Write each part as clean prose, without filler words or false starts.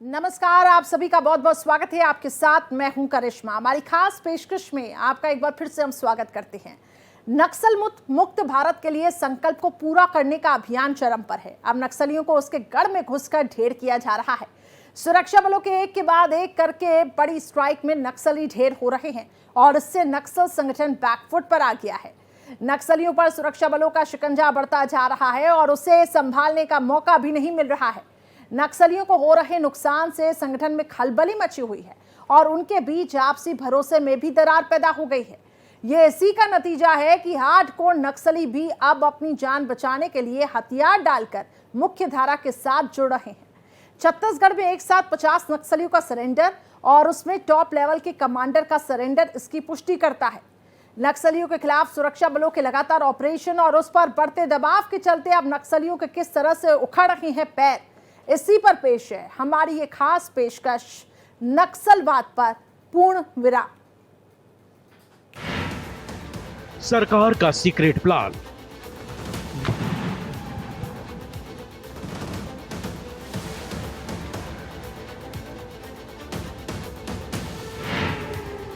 नमस्कार, आप सभी का बहुत बहुत स्वागत है। आपके साथ मैं हूं करिश्मा। हमारी खास पेशकश में आपका एक बार फिर से हम स्वागत करते हैं। नक्सल मुक्त भारत के लिए संकल्प को पूरा करने का अभियान चरम पर है। अब नक्सलियों को उसके गढ़ में घुसकर ढेर किया जा रहा है। सुरक्षा बलों के एक के बाद एक करके बड़ी स्ट्राइक में नक्सली ढेर हो रहे हैं और इससे नक्सल संगठन बैकफुट पर आ गया है। नक्सलियों पर सुरक्षा बलों का शिकंजा बढ़ता जा रहा है और उसे संभालने का मौका भी नहीं मिल रहा है। नक्सलियों को हो रहे नुकसान से संगठन में खलबली मची हुई है और उनके बीच आपसी भरोसे में भी दरार पैदा हो गई है। ये इसी का नतीजा है कि हार्डकोर नक्सली भी अब अपनी जान बचाने के लिए हथियार डालकर मुख्य धारा के साथ जुड़ रहे हैं। छत्तीसगढ़ में एक साथ 50 नक्सलियों का सरेंडर और उसमें टॉप लेवल के कमांडर का सरेंडर इसकी पुष्टि करता है। नक्सलियों के खिलाफ सुरक्षा बलों के लगातार ऑपरेशन और उस पर बढ़ते दबाव के चलते अब नक्सलियों के किस तरह से उखड़ रहे हैं पैर, इसी पर पेश है हमारी ये खास पेशकश, नक्सलवाद पर पूर्ण विराम। सरकार का सीक्रेट प्लान।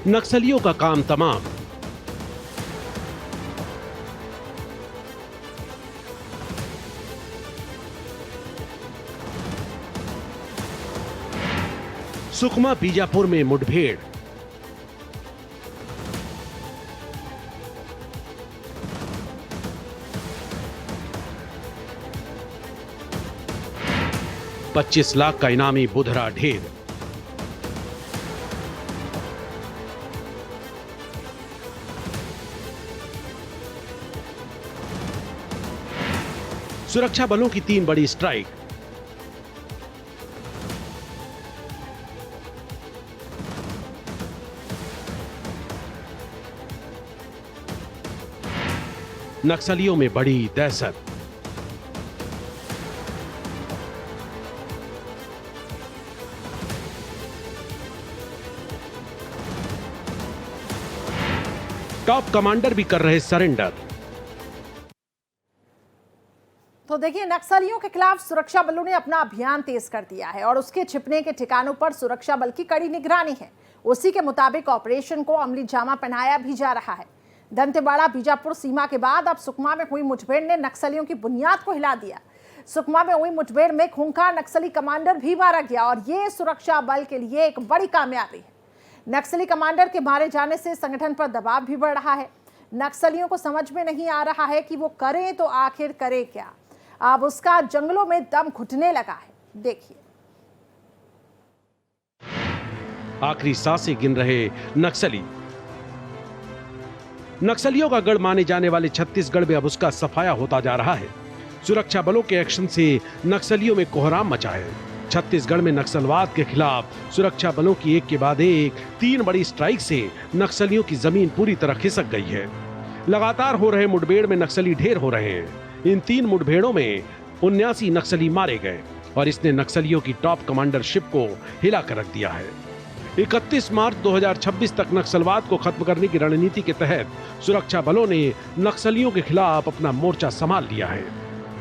नक्सलियों का काम तमाम। सुकमा बीजापुर में मुठभेड़। $25 लाख का इनामी बुधरा ढेर। सुरक्षा बलों की 3 बड़ी स्ट्राइक। नक्सलियों में बड़ी दहशत। टॉप कमांडर भी कर रहे सरेंडर। तो देखिए, नक्सलियों के खिलाफ सुरक्षा बलों ने अपना अभियान तेज कर दिया है और उसके छिपने के ठिकानों पर सुरक्षा बल की कड़ी निगरानी है। उसी के मुताबिक ऑपरेशन को अमली जामा पहनाया भी जा रहा है। दंतेवाड़ा बीजापुर सीमा के बाद अब सुकमा में हुई मुठभेड़ ने नक्सलियों की बुनियाद को हिला दिया। सुकमा में हुई मुठभेड़ में खूंखार नक्सली कमांडर भी मारा गया और ये सुरक्षा बल के लिए एक बड़ी कामयाबी है। नक्सली कमांडर के मारे जाने से संगठन पर दबाव भी बढ़ रहा है। नक्सलियों को समझ में नहीं आ रहा है कि वो करें तो आखिर करें क्या। अब उसका जंगलों में दम घुटने लगा है। देखिए, आखिरी सांसें गिन रहे नक्सली। नक्सलियों का गढ़ माने जाने वाले छत्तीसगढ़ में अब उसका सफाया होता जा रहा है। सुरक्षा बलों के एक्शन से नक्सलियों में कोहराम मचा है। छत्तीसगढ़ में नक्सलवाद के खिलाफ सुरक्षा बलों की एक के बाद एक 3 बड़ी स्ट्राइक से नक्सलियों की जमीन पूरी तरह खिसक गई है। लगातार हो रहे मुठभेड़ में नक्सली ढेर हो रहे हैं। इन 3 मुठभेड़ों में 79 नक्सली मारे गए और इसने नक्सलियों की टॉप कमांडरशिप को हिलाकर रख दिया है। 31 मार्च 2026 तक नक्सलवाद को खत्म करने की रणनीति के तहत सुरक्षा बलों ने नक्सलियों के खिलाफ अपना मोर्चा संभाल लिया है।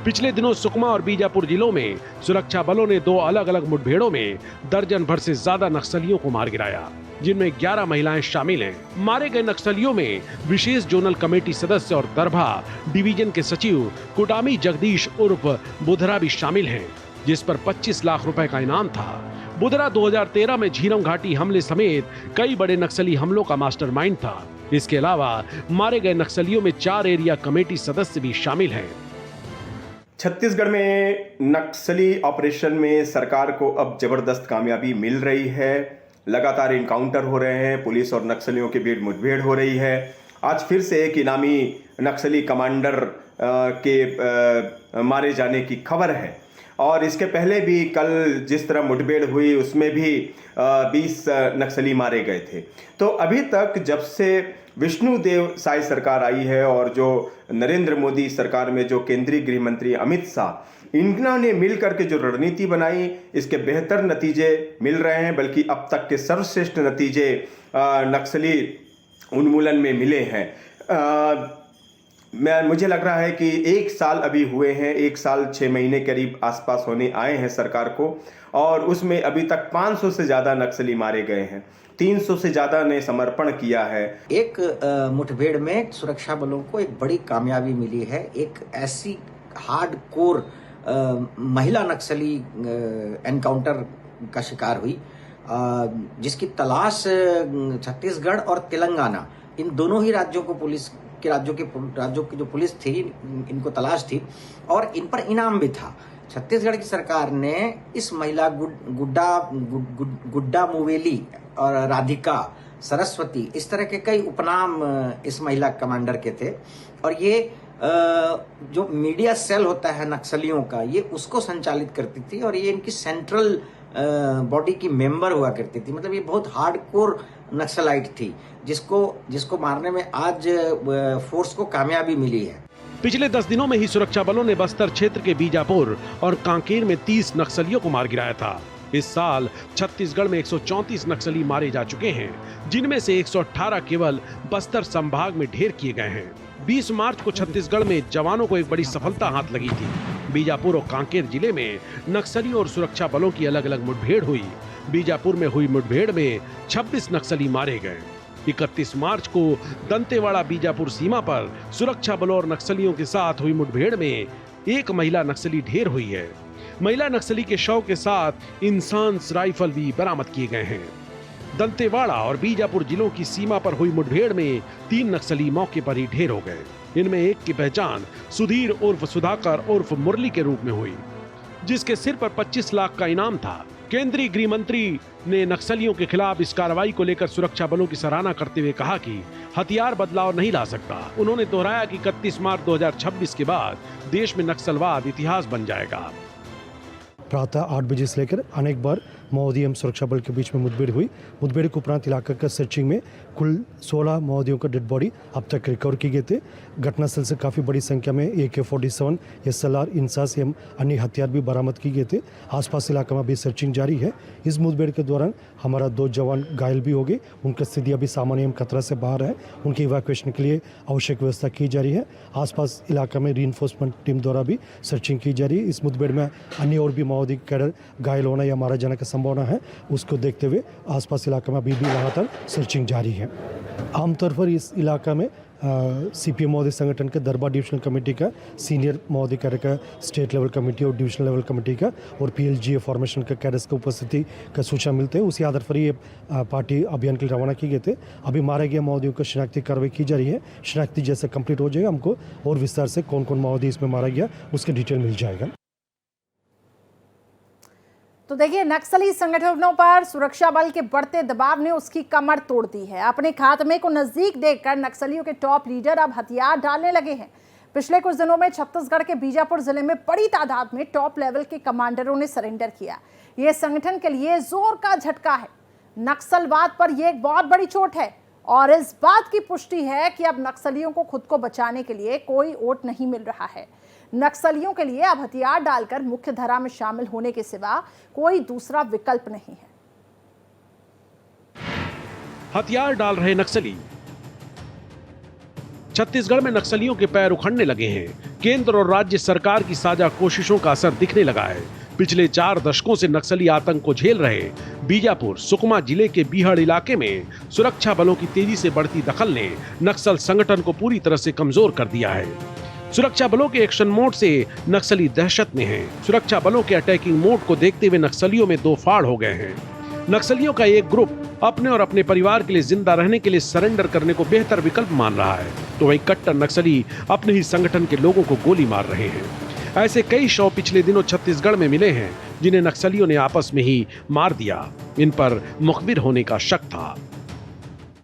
पिछले दिनों सुकमा और बीजापुर जिलों में सुरक्षा बलों ने 2 अलग अलग मुठभेड़ों में दर्जन भर से ज्यादा नक्सलियों को मार गिराया, जिनमें 11 महिलाएं शामिल हैं। मारे गए नक्सलियों में विशेष जोनल कमेटी सदस्य और दरभा डिवीजन के सचिव कुटामी जगदीश उर्फ बुधरा भी शामिल हैं, जिस पर 25 लाख रुपए का इनाम था। बुधरा 2013 में झीरम घाटी हमले समेत कई बड़े नक्सली हमलों का मास्टरमाइंड था। इसके अलावा मारे गए नक्सलियों में 4 एरिया कमेटी सदस्य भी शामिल हैं। छत्तीसगढ़ में नक्सली ऑपरेशन में सरकार को अब जबरदस्त कामयाबी मिल रही है। लगातार इनकाउंटर हो रहे हैं, पुलिस और नक्सलियों के बीच मुठभेड़ हो रही है। आज फिर से एक इनामी नक्सली कमांडर के मारे जाने की खबर है और इसके पहले भी कल जिस तरह मुठभेड़ हुई उसमें भी 20 नक्सली मारे गए थे। तो अभी तक जब से विष्णुदेव साय सरकार आई है और जो नरेंद्र मोदी सरकार में जो केंद्रीय गृह मंत्री अमित शाह, इन्होंने मिलकर के जो रणनीति बनाई, इसके बेहतर नतीजे मिल रहे हैं। बल्कि अब तक के सर्वश्रेष्ठ नतीजे नक्सली उन्मूलन में मिले हैं। मुझे लग रहा है कि 1 साल अभी हुए हैं, 1 साल 6 महीने करीब आसपास होने आए हैं सरकार को, और उसमें अभी तक 500 से ज़्यादा नक्सली मारे गए हैं, 300 से ज़्यादा ने समर्पण किया है। एक मुठभेड़ में सुरक्षा बलों को एक बड़ी कामयाबी मिली है। एक ऐसी हार्ड कोर महिला नक्सली एनकाउंटर का शिकार हुई, जिसकी तलाश छत्तीसगढ़ और तेलंगाना, इन दोनों ही राज्यों की जो पुलिस थी, इनको तलाश थी और इन पर इनाम भी था। छत्तीसगढ़ की सरकार ने इस महिला गुड्डा मुवेली और राधिका, सरस्वती, इस तरह के कई उपनाम इस महिला कमांडर के थे, और ये जो मीडिया सेल होता है नक्सलियों का, ये उसको संचालित करती थी और ये इनकी सेंट्रल बॉडी की मेंबर हुआ करती थी। मतलब ये बहुत हार्डकोर नक्सलाइट थी, जिसको मारने में आज फोर्स को कामयाबी मिली है। पिछले 10 दिनों में ही सुरक्षा बलों ने बस्तर क्षेत्र के बीजापुर और कांकेर में 30 नक्सलियों को मार गिराया था। इस साल छत्तीसगढ़ में 134 नक्सली मारे जा चुके हैं, जिनमें से 118 केवल बस्तर संभाग में ढेर किए गए हैं। 20 मार्च को छत्तीसगढ़ में जवानों को एक बड़ी सफलता हाथ लगी थी। बीजापुर और कांकेर जिले में नक्सलियों और सुरक्षा बलों की अलग अलग मुठभेड़ हुई। बीजापुर में हुई मुठभेड़ में 26 नक्सली मारे गए। 31 मार्च को दंतेवाड़ा बीजापुर सीमा पर सुरक्षा बलों और नक्सलियों के साथ हुई मुठभेड़ में एक महिला नक्सली ढेर हुई है। महिला नक्सली के शव के साथ इंसास राइफल भी बरामद किए गए हैं। दंतेवाड़ा और बीजापुर जिलों की सीमा पर हुई मुठभेड़ में 3 नक्सली मौके पर ही ढेर हो गए। इनमें एक की पहचान सुधीर उर्फ सुधाकर उर्फ मुरली के रूप में हुई, जिसके सिर पर 25 लाख का इनाम था। केंद्रीय गृह मंत्री ने नक्सलियों के खिलाफ इस कार्रवाई को लेकर सुरक्षा बलों की सराहना करते हुए कहा कि हथियार बदलाव नहीं ला सकता। उन्होंने दोहराया कि 31 मार्च 2026 के बाद देश में नक्सलवाद इतिहास बन जाएगा। प्रातः 8 बजे से लेकर अनेक बार माओवादी एवं सुरक्षा बल के बीच में मुठभेड़ हुई। मुठभेड़ के उपरांत इलाका का सर्चिंग में कुल 16 माओवादियों का डेड बॉडी अब तक रिकवर किए गए थे। घटनास्थल से काफ़ी बड़ी संख्या में AK-47, SLR, इंसास एवं अन्य हथियार भी बरामद किए गए थे। आसपास इलाका में अभी सर्चिंग जारी है। इस मुठभेड़ के दौरान हमारा 2 जवान घायल भी हो गए। उनका स्थिति अभी सामान्य एवं खतरा से बाहर है। उनके इवैक्यूएशन के लिए आवश्यक व्यवस्था की जा रही है। आसपास इलाका में रीइंफोर्समेंट टीम द्वारा भी सर्चिंग की जा रही है। इस मुठभेड़ में अन्य और भी माओवादी कैडर घायल होना या मारा जाने का संभावना है। उसको देखते हुए आसपास इलाका में अभी भी लगातार सर्चिंग जारी है। आमतौर पर इस इलाका में CPM माओवादी संगठन के दरबार डिविजनल कमेटी का, सीनियर माओवादी कैडर का, स्टेट लेवल कमेटी और डिविजनल लेवल कमेटी का और PLGA फॉर्मेशन का कैडर्स की उपस्थिति का सूचना मिलते हैं। उसी आधार पर ये पार्टी अभियान के लिए रवाना की गए थे। अभी मारे गए माओवादियों को शिनाख्ती कार्रवाई की जा रही है। शिनाख्ती जैसे कंप्लीट हो जाएगा, हमको और विस्तार से कौन कौन माओवादी इसमें मारा गया उसके डिटेल मिल जाएगा। तो देखिए, नक्सली संगठनों पर सुरक्षा बल के बढ़ते दबाव ने उसकी कमर तोड़ दी है। अपने खात्मे को नजदीक देखकर नक्सलियों के टॉप लीडर अब हथियार डालने लगे हैं। पिछले कुछ दिनों में छत्तीसगढ़ के बीजापुर जिले में बड़ी तादाद में टॉप लेवल के कमांडरों ने सरेंडर किया। यह संगठन के लिए जोर का झटका है। नक्सलवाद पर यह एक बहुत बड़ी चोट है और इस बात की पुष्टि है कि अब नक्सलियों को खुद को बचाने के लिए कोई ओट नहीं मिल रहा है। नक्सलियों के लिए अब हथियार डालकर मुख्य धारा में शामिल होने के सिवा कोई दूसरा विकल्प नहीं है। हथियार डाल रहे नक्सली। छत्तीसगढ़ में नक्सलियों के पैर उखड़ने लगे हैं। केंद्र और राज्य सरकार की साझा कोशिशों का असर दिखने लगा है। पिछले 4 दशकों से नक्सली आतंक को झेल रहे बीजापुर, सुकमा जिले के बीहड़ इलाके में सुरक्षा बलों की तेजी से बढ़ती दखल ने नक्सल संगठन को पूरी तरह से कमजोर कर दिया है। सुरक्षा बलों के एक्शन मोड से नक्सली दहशत में हैं। सुरक्षा बलों के अटैकिंग मोड को देखते हुए नक्सलियों में 2 फाड़ हो गए हैं। नक्सलियों का एक ग्रुप अपने और अपने परिवार के लिए जिंदा रहने के लिए सरेंडर करने को बेहतर विकल्प मान रहा है, तो वहीं कट्टर नक्सली अपने ही संगठन के लोगों को गोली मार रहे हैं। ऐसे कई शव पिछले दिनों छत्तीसगढ़ में मिले हैं, जिन्हें नक्सलियों ने आपस में ही मार दिया। इन पर मुखबिर होने का शक था।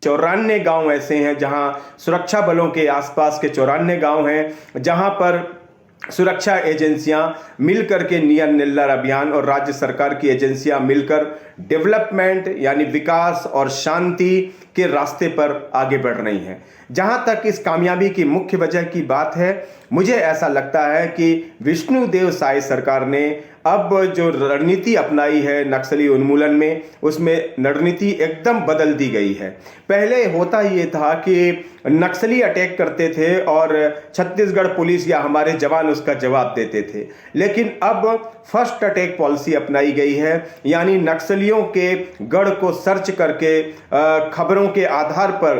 94 गांव ऐसे हैं जहां सुरक्षा बलों के आसपास के 94 गांव हैं जहां पर सुरक्षा एजेंसियां मिलकर के नियर निल्लर अभियान और राज्य सरकार की एजेंसियां मिलकर डेवलपमेंट यानी विकास और शांति के रास्ते पर आगे बढ़ रही हैं। जहां तक इस कामयाबी की मुख्य वजह की बात है, मुझे ऐसा लगता है कि विष्णुदेव साय सरकार ने अब जो रणनीति अपनाई है नक्सली उन्मूलन में, उसमें रणनीति एकदम बदल दी गई है। पहले होता ये था कि नक्सली अटैक करते थे और छत्तीसगढ़ पुलिस या हमारे जवान उसका जवाब देते थे, लेकिन अब फर्स्ट अटैक पॉलिसी अपनाई गई है, यानी नक्सलियों के गढ़ को सर्च करके खबरों के आधार पर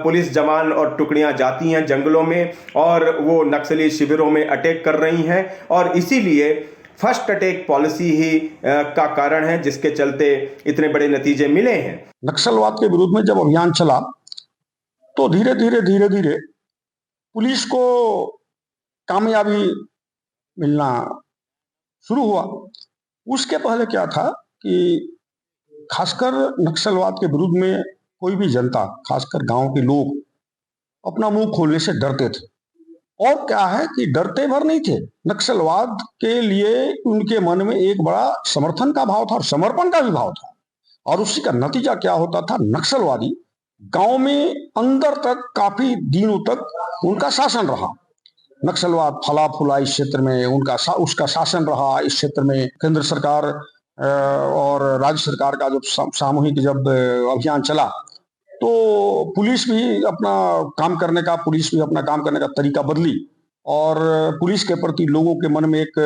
पुलिस जवान और टुकड़ियां जाती हैं जंगलों में और वो नक्सली शिविरों में अटैक कर रही हैं, और इसीलिए फर्स्ट अटैक पॉलिसी ही का कारण है जिसके चलते इतने बड़े नतीजे मिले हैं। नक्सलवाद के विरुद्ध में जब अभियान चला तो धीरे धीरे पुलिस को कामयाबी मिलना शुरू हुआ। उसके पहले क्या था कि खासकर नक्सलवाद के विरुद्ध में कोई भी जनता, खासकर गांव के लोग अपना मुंह खोलने से डरते थे। और क्या है कि डरते भर नहीं थे, नक्सलवाद के लिए उनके मन में एक बड़ा समर्थन का भाव था और समर्पण का भी भाव था। और उसी का नतीजा क्या होता था, नक्सलवादी गांव में अंदर तक काफी दिनों तक उनका शासन रहा। नक्सलवाद फला फूला इस क्षेत्र में उसका शासन रहा। इस क्षेत्र में केंद्र सरकार और राज्य सरकार का जब सामूहिक जब अभियान चला तो पुलिस भी अपना काम करने का तरीका बदली और पुलिस के प्रति लोगों के मन में एक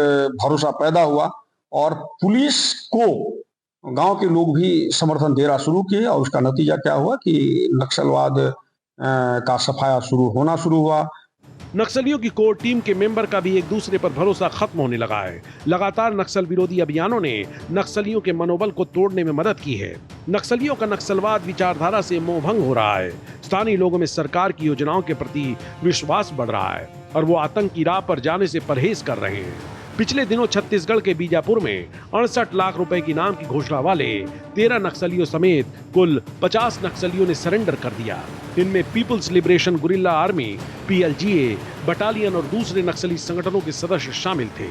भरोसा पैदा हुआ और पुलिस को गांव के लोग भी समर्थन देना शुरू किए। और उसका नतीजा क्या हुआ कि नक्सलवाद का सफाया होना शुरू हुआ। नक्सलियों की कोर टीम के मेंबर का भी एक दूसरे पर भरोसा खत्म होने लगा है। लगातार नक्सल विरोधी अभियानों ने नक्सलियों के मनोबल को तोड़ने में मदद की है। नक्सलियों का नक्सलवाद विचारधारा से मोहभंग हो रहा है। स्थानीय लोगों में सरकार की योजनाओं के प्रति विश्वास बढ़ रहा है और वो आतंक की राह पर जाने से परहेज कर रहे हैं। पिछले दिनों छत्तीसगढ़ के बीजापुर में 68 लाख रुपए की इनाम की घोषणा वाले 13 नक्सलियों समेत कुल 50 नक्सलियों ने सरेंडर कर दिया। इनमें people's liberation guerrilla army, PLGA battalion और दूसरे नक्सली संगठनों के सदस्य शामिल थे।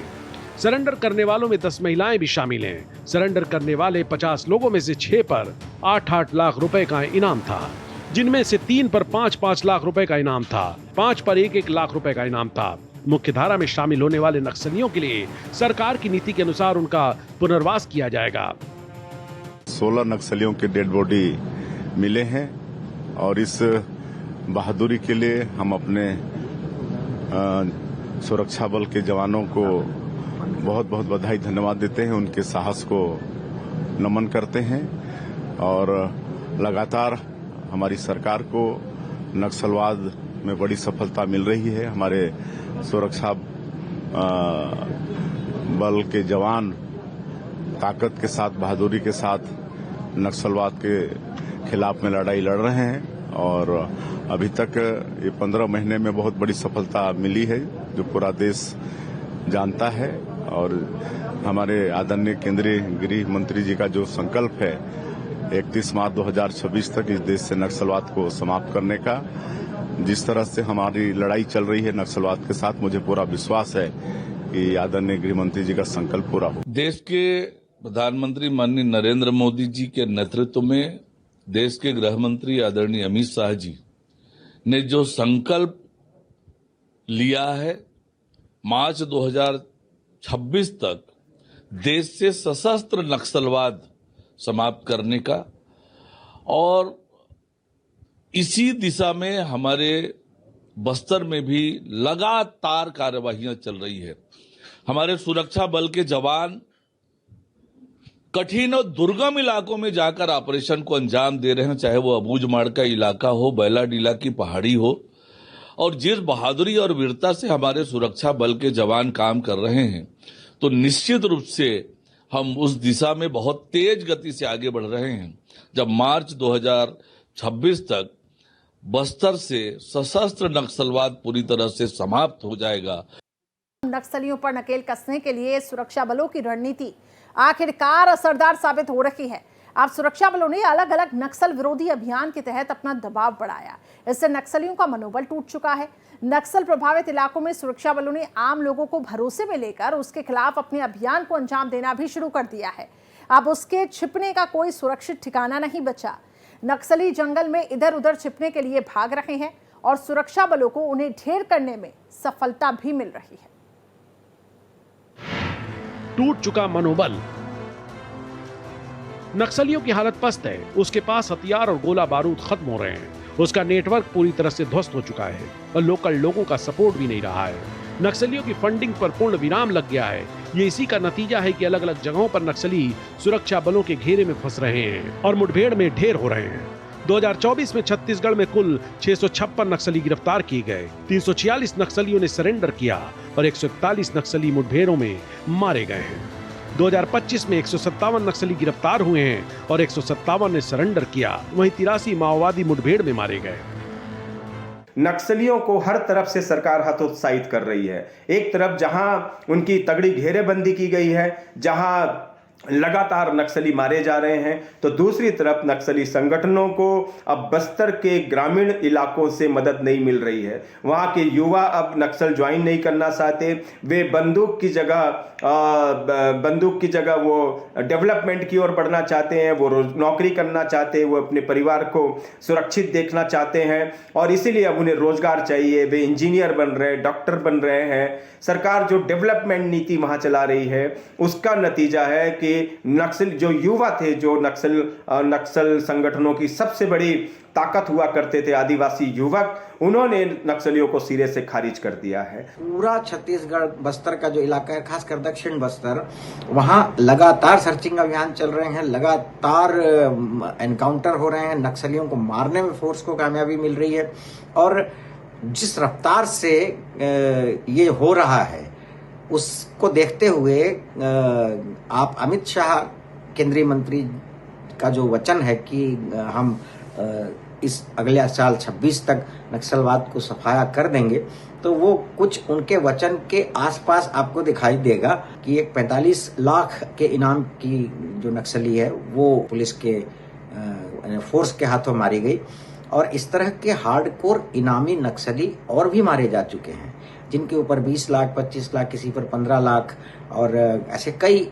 सरेंडर करने वालों में 10 महिलाएं भी शामिल हैं। सरेंडर करने वाले 50 लोगों में से 6 पर 8-8 लाख रुपए का इनाम था, जिनमें से 3 पर 5-5 लाख रुपए का इनाम था, 5 पर 1-1 लाख रुपए का इनाम था। मुख्य धारा में शामिल होने वाले नक्सलियों के लिए सरकार की नीति के अनुसार उनका पुनर्वास किया जाएगा। 16 नक्सलियों के डेड बॉडी मिले हैं और इस बहादुरी के लिए हम अपने सुरक्षा बल के जवानों को बहुत बहुत बधाई धन्यवाद देते हैं। उनके साहस को नमन करते हैं और लगातार हमारी सरकार को नक्सलवाद में बड़ी सफलता मिल रही है। हमारे सुरक्षा बल के जवान ताकत के साथ, बहादुरी के साथ नक्सलवाद के खिलाफ में लड़ाई लड़ रहे हैं और अभी तक ये 15 महीने में बहुत बड़ी सफलता मिली है जो पूरा देश जानता है। और हमारे आदरणीय केंद्रीय गृह मंत्री जी का जो संकल्प है 31 मार्च 2026 तक इस देश से नक्सलवाद को समाप्त करने का, जिस तरह से हमारी लड़ाई चल रही है नक्सलवाद के साथ, मुझे पूरा विश्वास है कि आदरणीय गृह मंत्री जी का संकल्प पूरा हो। देश के प्रधानमंत्री माननीय नरेंद्र मोदी जी के नेतृत्व में देश के गृह मंत्री आदरणीय अमित शाह जी ने जो संकल्प लिया है मार्च 2026 तक देश से सशस्त्र नक्सलवाद समाप्त करने का, और इसी दिशा में हमारे बस्तर में भी लगातार कार्यवाहियां चल रही है। हमारे सुरक्षा बल के जवान कठिन और दुर्गम इलाकों में जाकर ऑपरेशन को अंजाम दे रहे हैं, चाहे वो अबूझमाड़ का इलाका हो, बैलाडीला की पहाड़ी हो। और जिस बहादुरी और वीरता से हमारे सुरक्षा बल के जवान काम कर रहे हैं, तो निश्चित रूप से हम उस दिशा में बहुत तेज गति से आगे बढ़ रहे हैं। जब मार्च 2026 तक बस्तर से सशस्त्र नक्सलवाद पूरी तरह से समाप्त हो जाएगा। नक्सलियों पर नकेल कसने के लिए सुरक्षा बलों की रणनीति आखिरकार असरदार साबित हो रही है। अब सुरक्षा बलों ने अलग अलग नक्सल विरोधी अभियान के तहत अपना दबाव बढ़ाया। इससे नक्सलियों का मनोबल टूट चुका है। नक्सल प्रभावित इलाकों में सुरक्षा बलों ने आम लोगों को भरोसे में लेकर उसके खिलाफ अपने अभियान को अंजाम देना भी शुरू कर दिया है। अब उसके छिपने का कोई सुरक्षित ठिकाना नहीं बचा। नक्सली जंगल में इधर उधर छिपने के लिए भाग रहे हैं और सुरक्षा बलों को उन्हें ढेर करने में सफलता भी मिल रही है। टूट चुका मनोबल। नक्सलियों की हालत पस्त है, उसके पास हथियार और गोला बारूद खत्म हो रहे हैं, उसका नेटवर्क पूरी तरह से ध्वस्त हो चुका है और लोकल लोगों का सपोर्ट भी नहीं रहा है। नक्सलियों की फंडिंग पर पूर्ण विराम लग गया है। ये इसी का नतीजा है कि अलग अलग जगहों पर नक्सली सुरक्षा बलों के घेरे में फंस रहे हैं और मुठभेड़ में ढेर हो रहे हैं। 2024 में छत्तीसगढ़ में कुल 656 नक्सली गिरफ्तार किए गए, 346 नक्सलियों ने सरेंडर किया और 141 नक्सली मुठभेड़ों में मारे गए हैं। 2025 में 157 नक्सली गिरफ्तार हुए हैं और 157 ने सरेंडर किया, वहीं 83 माओवादी मुठभेड़ में मारे गए। नक्सलियों को हर तरफ से सरकार हतोत्साहित कर रही है। एक तरफ जहां उनकी तगड़ी घेरेबंदी की गई है, जहां लगातार नक्सली मारे जा रहे हैं, तो दूसरी तरफ नक्सली संगठनों को अब बस्तर के ग्रामीण इलाकों से मदद नहीं मिल रही है। वहां के युवा अब नक्सल ज्वाइन नहीं करना चाहते, वे बंदूक की जगह वो डेवलपमेंट की ओर बढ़ना चाहते हैं, वो नौकरी करना चाहते हैं, वो अपने परिवार को सुरक्षित देखना चाहते हैं और इसीलिए अब उन्हें रोजगार चाहिए। वे इंजीनियर बन रहे हैं, डॉक्टर बन रहे हैं। सरकार जो डेवलपमेंट नीति वहां चला रही है, उसका नतीजा है कि नक्सल जो युवा थे, जो नक्सल संगठनों की सबसे बड़ी ताकत हुआ करते थे, आदिवासी युवक, उन्होंने नक्सलियों को सिरे से खारिज कर दिया है। पूरा छत्तीसगढ़ बस्तर का जो इलाका है, खासकर दक्षिण बस्तर, वहां लगातार सर्चिंग अभियान चल रहे हैं, लगातार एनकाउंटर हो रहे हैं, नक्सलियों को मारने में फोर्स को कामयाबी मिल रही है। और जिस रफ्तार से ये हो रहा है, उसको देखते हुए आप अमित शाह केंद्रीय मंत्री का जो वचन है कि हम इस अगले साल 26 तक नक्सलवाद को सफाया कर देंगे, तो वो कुछ उनके वचन के आसपास आपको दिखाई देगा कि एक 45 लाख के इनाम की जो नक्सली है वो पुलिस के फोर्स के हाथों मारी गई। और इस तरह के हार्डकोर इनामी नक्सली और भी मारे जा चुके हैं, जिनके ऊपर 20 लाख, 25 लाख, किसी पर 15 लाख और ऐसे कई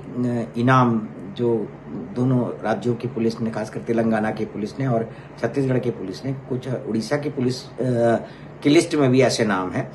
इनाम जो दोनों राज्यों की पुलिस ने, खासकर तेलंगाना की पुलिस ने और छत्तीसगढ़ की पुलिस ने, कुछ उड़ीसा की पुलिस की लिस्ट में भी ऐसे नाम हैं।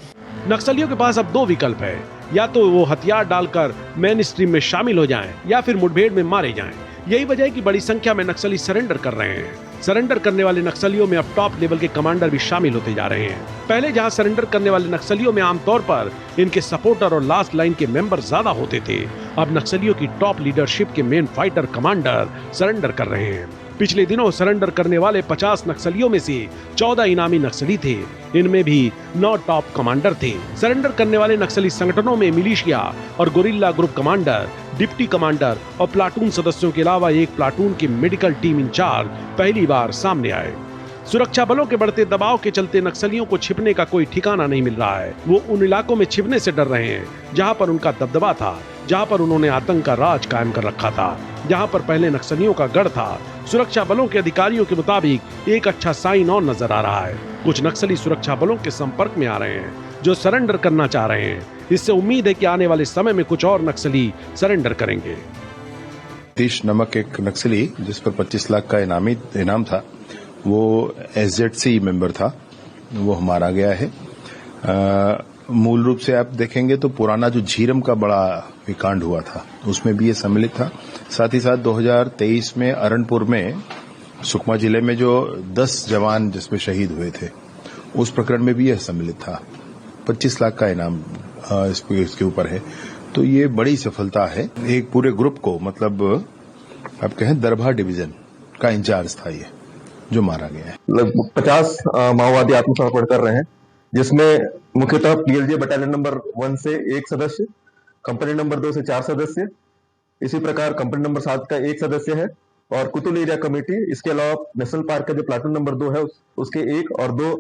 नक्सलियों के पास अब दो विकल्प है, या तो वो हथियार डालकर मेन स्ट्रीम में शामिल हो जाएं या फिर मुठभेड़ में मारे जाएं। यही वजह है कि बड़ी संख्या में नक्सली सरेंडर कर रहे हैं। सरेंडर करने वाले नक्सलियों में अब टॉप लेवल के कमांडर भी शामिल होते जा रहे हैं। पहले जहां सरेंडर करने वाले नक्सलियों में आमतौर पर इनके सपोर्टर और लास्ट लाइन के मेंबर ज्यादा होते थे, अब नक्सलियों की टॉप लीडरशिप के मेन फाइटर कमांडर सरेंडर कर रहे हैं। पिछले दिनों सरेंडर करने वाले 50 नक्सलियों में से 14 इनामी नक्सली थे, इनमें भी 9 टॉप कमांडर थे। सरेंडर करने वाले नक्सली संगठनों में मिलिशिया और gorilla group commander, deputy commander और प्लाटून सदस्यों के अलावा एक प्लाटून की मेडिकल टीम इंचार्ज पहली बार सामने आए। सुरक्षा बलों के बढ़ते दबाव के चलते नक्सलियों को छिपने का कोई ठिकाना नहीं मिल रहा है। वो उन इलाकों में छिपने से डर रहे हैं जहां पर उनका दबदबा था, जहां पर उन्होंने आतंक का राज कायम कर रखा था, जहां पर पहले नक्सलियों का गढ़ था। सुरक्षा बलों के अधिकारियों के मुताबिक एक अच्छा साइन और नजर आ रहा है। कुछ नक्सली सुरक्षा बलों के संपर्क में आ रहे हैं जो सरेंडर करना चाह रहे हैं। इससे उम्मीद है कि आने वाले समय में कुछ और नक्सली सरेंडर करेंगे। तीश नमक एक नक्सली जिस पर 25 लाख का इनाम था, वो SZC मेंबर था, वो मारा गया है। मूल रूप से आप देखेंगे तो पुराना जो झीरम का बड़ा विकांड हुआ था उसमें भी ये सम्मिलित था। साथ ही साथ 2023 में अरणपुर में सुकमा जिले में जो 10 जवान जिसमें शहीद हुए थे, उस प्रकरण में भी यह सम्मिलित था। 25 लाख का इनाम इसके ऊपर है, तो ये बड़ी सफलता है। एक पूरे ग्रुप को, मतलब आप कहें दरभा डिवीजन का इंचार्ज था ये, जो मारा गया है। लगभग 50 माओवादी आत्मसमर्पण कर रहे हैं, जिसमें मुख्यतः PLJ बटालियन नंबर 1 से 1 सदस्य, कंपनी नंबर 2 से 4 सदस्य, इसी प्रकार कंपनी नंबर 7 का 1 सदस्य है और कुतुल एरिया कमेटी, इसके अलावा नेशनल पार्क का जो प्लाटून नंबर 2 है उसके 1 और 2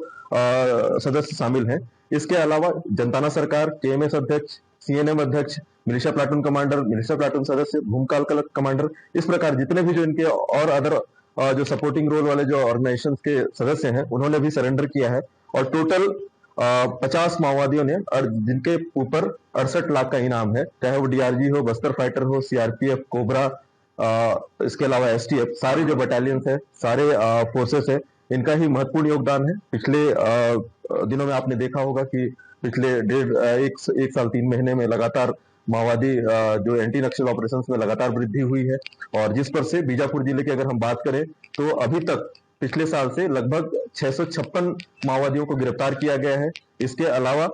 सदस्य शामिल हैं। इसके अलावा जनताना सरकार, KMS अध्यक्ष, CNM अध्यक्ष, militia platoon commander, militia platoon सदस्य, भूमकाल कमांडर, इस प्रकार जितने भी जो इनके और अदर जो सपोर्टिंग रोल वाले जो ऑर्गेनाइजेशंस के सदस्य हैं, उन्होंने भी सरेंडर किया है। और टोटल 50 माओवादियों ने, और जिनके ऊपर 68 लाख का इनाम है, चाहे वो DRG हो, बस्तर फाइटर हो, CRPF, कोबरा, इसके अलावा STF, सारे जो बटालियंस है, सारे फोर्सेस है, इनका ही महत्वपूर्ण योगदान है। पिछले दिनों में आपने देखा होगा कि पिछले एक साल 3 महीने में लगातार माओवादी जो एंटी नक्सल ऑपरेशंस में लगातार वृद्धि हुई है, और जिस पर से बीजापुर जिले की अगर हम बात करें तो अभी तक पिछले साल से लगभग 656 माओवादियों को गिरफ्तार किया गया है। इसके अलावा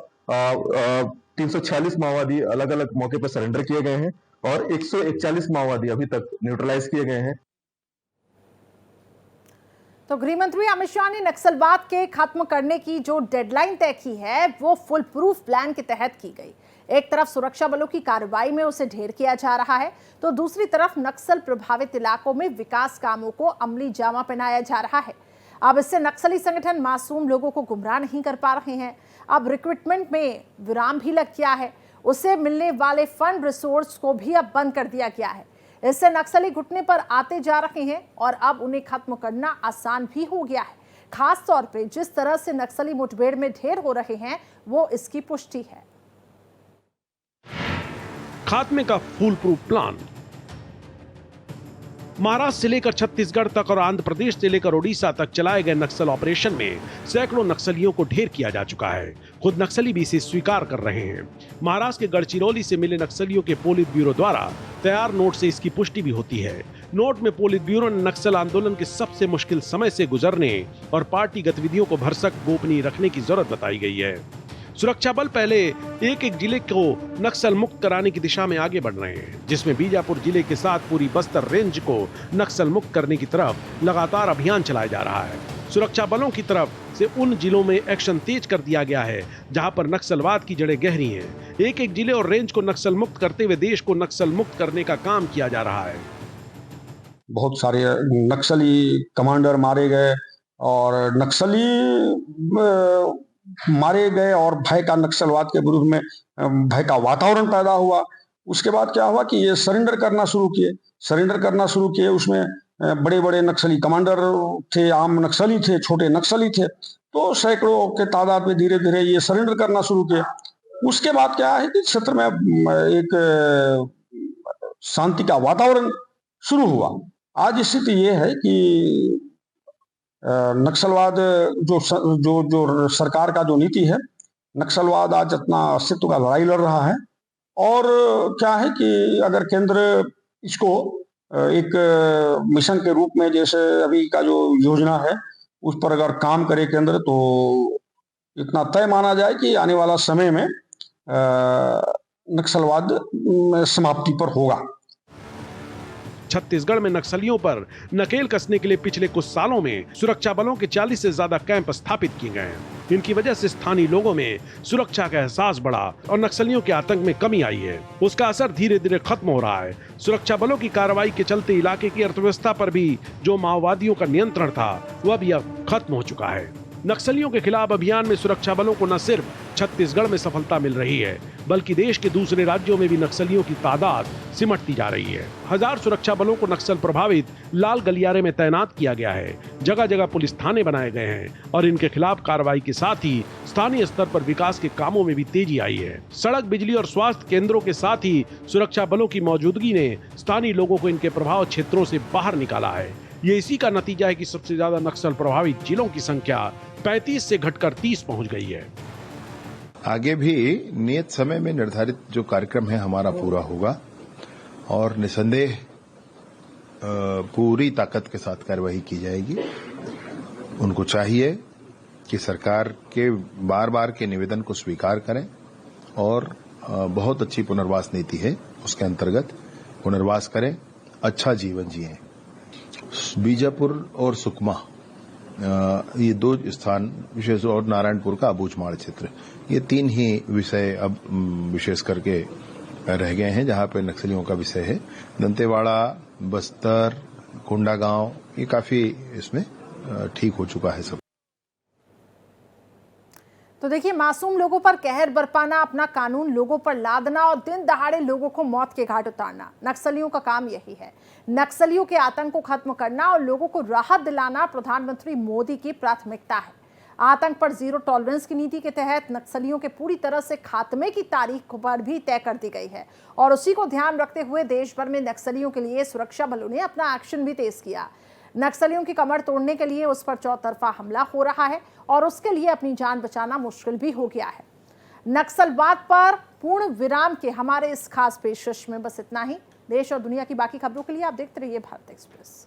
346 माओवादी अलग अलग मौके पर सरेंडर किए गए हैं और 141 माओवादी अभी तक न्यूट्रलाइज किए गए हैं। तो गृह मंत्री अमित शाह ने नक्सलवाद के खत्म करने की जो डेडलाइन तय की है वो फुल प्रूफ प्लान के तहत की गई। एक तरफ सुरक्षा बलों की कार्रवाई में उसे ढेर किया जा रहा है, तो दूसरी तरफ नक्सल प्रभावित इलाकों में विकास कामों को अमली जामा पहनाया जा रहा है। अब इससे नक्सली संगठन मासूम लोगों को गुमराह नहीं कर पा रहे हैं। अब रिक्रूटमेंट में विराम भी लग गया है, उसे मिलने वाले फंड रिसोर्स को भी अब बंद कर दिया गया है। इससे नक्सली घुटने पर आते जा रहे हैं और अब उन्हें खत्म करना आसान भी हो गया है। खास तौर पे जिस तरह से नक्सली मुठभेड़ में ढेर हो रहे हैं वो इसकी पुष्टि है। खात्मे का फुल प्रूफ प्लान महाराष्ट्र से लेकर छत्तीसगढ़ तक और आंध्र प्रदेश से लेकर ओडिशा तक चलाए गए नक्सल ऑपरेशन में सैकड़ों नक्सलियों को ढेर किया जा चुका है। खुद नक्सली भी इसे स्वीकार कर रहे हैं। महाराष्ट्र के गढ़चिरौली से मिले नक्सलियों के पोलित ब्यूरो द्वारा तैयार नोट से इसकी पुष्टि भी होती है। नोट में पोलित ब्यूरो ने नक्सल आंदोलन के सबसे मुश्किल समय से गुजरने और पार्टी गतिविधियों को भरसक गोपनीय रखने की जरूरत बताई गई है। सुरक्षा बल पहले एक एक जिले को नक्सल मुक्त कराने की दिशा में आगे बढ़ रहे हैं, जिसमें बीजापुर जिले के साथ पूरी बस्तर रेंज को नक्सल मुक्त करने की तरफ लगातार अभियान चलाया जा रहा है। सुरक्षा बलों की तरफ से उन जिलों में एक्शन तेज कर दिया गया है जहां पर नक्सलवाद की जड़ें गहरी हैं। एक एक जिले और रेंज को नक्सल मुक्त करते हुए देश को नक्सल मुक्त करने का काम किया जा रहा है। बहुत सारे नक्सली कमांडर मारे गए और नक्सली मारे गए और भय का, नक्सलवाद के विरुद्ध में भय का वातावरण पैदा हुआ। उसके बाद क्या हुआ कि ये सरेंडर करना शुरू किए। उसमें बड़े बड़े नक्सली कमांडर थे, आम नक्सली थे, छोटे नक्सली थे, तो सैकड़ों के तादाद में धीरे धीरे ये सरेंडर करना शुरू किए। उसके बाद क्या है कि क्षेत्र में एक शांति का वातावरण शुरू हुआ। आज स्थिति ये है कि नक्सलवाद जो सरकार का जो नीति है, नक्सलवाद आज अपना अस्तित्व का लड़ाई लड़ रहा है। और क्या है कि अगर केंद्र इसको एक मिशन के रूप में, जैसे अभी का जो योजना है उस पर अगर काम करे केंद्र, तो इतना तय माना जाए कि आने वाला समय में नक्सलवाद समाप्ति पर होगा। छत्तीसगढ़ में नक्सलियों पर नकेल कसने के लिए पिछले कुछ सालों में सुरक्षा बलों के 40 से ज्यादा कैंप स्थापित किए गए हैं। इनकी वजह से स्थानीय लोगों में सुरक्षा का एहसास बढ़ा और नक्सलियों के आतंक में कमी आई है। उसका असर धीरे धीरे खत्म हो रहा है। सुरक्षा बलों की कार्रवाई के चलते इलाके की अर्थव्यवस्था पर भी जो माओवादियों का नियंत्रण था वह भी अब खत्म हो चुका है। नक्सलियों के खिलाफ अभियान में सुरक्षा बलों को न सिर्फ छत्तीसगढ़ में सफलता मिल रही है, बल्कि देश के दूसरे राज्यों में भी नक्सलियों की तादाद सिमटती जा रही है। 1000 सुरक्षा बलों को नक्सल प्रभावित लाल गलियारे में तैनात किया गया है। जगह जगह पुलिस थाने बनाए गए हैं और इनके खिलाफ कार्रवाई के साथ ही स्थानीय स्तर पर विकास के कामों में भी तेजी आई है। सड़क, बिजली और स्वास्थ्य केंद्रों के साथ ही सुरक्षा बलों की मौजूदगी ने स्थानीय लोगों को इनके प्रभाव क्षेत्रों से बाहर निकाला है। ये इसी का नतीजा है कि सबसे ज्यादा नक्सल प्रभावित जिलों की संख्या 35 से घटकर 30 पहुंच गई है। आगे भी नियत समय में निर्धारित जो कार्यक्रम है हमारा पूरा होगा और निसंदेह पूरी ताकत के साथ कार्रवाई की जाएगी। उनको चाहिए कि सरकार के बार बार के निवेदन को स्वीकार करें और बहुत अच्छी पुनर्वास नीति है, उसके अंतर्गत पुनर्वास करें, अच्छा जीवन जिएं। बीजापुर और सुकमा ये दो स्थान विशेष, और नारायणपुर का अबूझमाड़ क्षेत्र, ये 3 ही विषय अब विशेष करके रह गए हैं जहां पे नक्सलियों का विषय है। दंतेवाड़ा, बस्तर, कोंडागांव, ये काफी इसमें ठीक हो चुका है सब। तो देखिए, मासूम लोगों पर कहर बरपाना, अपना कानून लोगों पर लादना और दिन दहाड़े लोगों को मौत के घाट उतारना, नक्सलियों का काम यही है। नक्सलियों के आतंक को खत्म करना और लोगों को राहत दिलाना प्रधानमंत्री मोदी की प्राथमिकता है। आतंक पर जीरो टॉलरेंस की नीति के तहत नक्सलियों के पूरी तरह से खात्मे की तारीख पर भी तय कर दी गई है और उसी को ध्यान रखते हुए देश भर में नक्सलियों के लिए सुरक्षा बलों ने अपना एक्शन भी तेज किया। नक्सलियों की कमर तोड़ने के लिए उस पर चौतरफा हमला हो रहा है और उसके लिए अपनी जान बचाना मुश्किल भी हो गया है। नक्सलवाद पर पूर्ण विराम के हमारे इस खास पेशकश में बस इतना ही। देश और दुनिया की बाकी खबरों के लिए आप देखते रहिए भारत एक्सप्रेस।